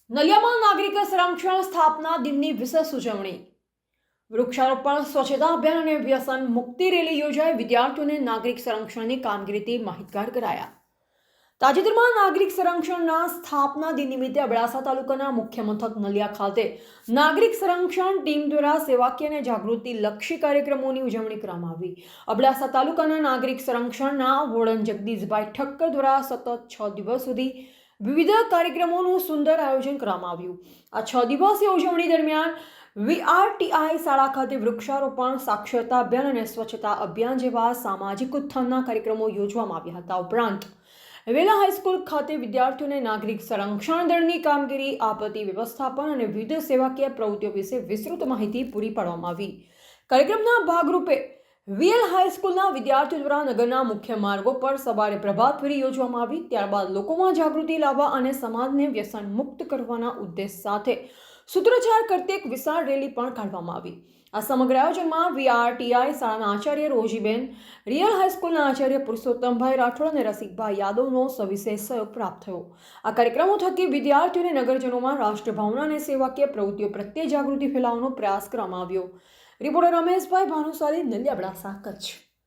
નલિયામાં નાગરિક સંરક્ષણ સ્થાપના દિનની વિશેષ ઉજવણી. વૃક્ષારોપણ, સ્વચ્છતા અભિયાન અને વ્યસન મુક્તિ રેલી યોજાઈ. વિદ્યાર્થીઓને નાગરિક સંરક્ષણની કામગીરીથી માહિતગાર કરાયા. તાજેતરમાં નાગરિક સંરક્ષણના સ્થાપના દિન નિમિત્તે અબડાસા તાલુકાના મુખ્ય મથક નલિયા ખાતે નાગરિક સંરક્ષણ ટીમ દ્વારા સેવાકીય અને જાગૃતિલક્ષી કાર્યક્રમોની ઉજવણી કરવામાં આવી. અબડાસા તાલુકાના નાગરિક સંરક્ષણના વોર્ડન જગદીશભાઈ ઠક્કર દ્વારા સતત 6 દિવસ સુધી વિવિધ કાર્યક્રમોનું સુંદર આયોજન કરવામાં આવ્યું. આ 6 દિવસીય ઉજવણી દરમિયાન VRTI શાળા ખાતે વૃક્ષારોપણ, સાક્ષરતા અભિયાન અને સ્વચ્છતા અભિયાન જેવા સામાજિક ઉત્થાનના કાર્યક્રમો યોજવામાં આવ્યા હતા. ઉપરાંત વેલા હાઈસ્કૂલ ખાતે વિદ્યાર્થીઓને નાગરિક સંરક્ષણ દળની કામગીરી, આપત્તિ વ્યવસ્થાપન અને વિવિધ સેવાકીય પ્રવૃત્તિઓ વિશે વિસ્તૃત માહિતી પૂરી પાડવામાં આવી. કાર્યક્રમના ભાગરૂપે VL હાઈસ્કૂલના વિદ્યાર્થીઓ દ્વારા નગરના મુખ્ય માર્ગો પર સવારે પ્રભાત ફેરી યોજવામાં આવી. ત્યારબાદ લોકોમાં જાગૃતિ લાવવા અને સમાજને વ્યસન મુક્ત કરવાના ઉદ્દેશ સાથે સૂત્રોચ્ચાર કરતી એક વિશાળ રેલી પણ કાઢવામાં આવી. આ સમગ્ર આયોજનમાં VRTI શાળાના આચાર્ય રોજીબેન, રિયલ હાઈસ્કૂલના આચાર્ય પુરુષોત્તમભાઈ રાઠોડ અને રસિકભાઈ યાદવનો સવિશેષ સહયોગ પ્રાપ્ત થયો. આ કાર્યક્રમો થકી વિદ્યાર્થીઓ અને નગરજનોમાં રાષ્ટ્રભાવના અને સેવાકીય પ્રવૃત્તિઓ પ્રત્યે જાગૃતિ ફેલાવવાનો પ્રયાસ કરવામાં આવ્યો. રિપોર્ટર રમેશભાઈ ભાનુશાલી, નલિયા, અબડાસા, કચ્છ.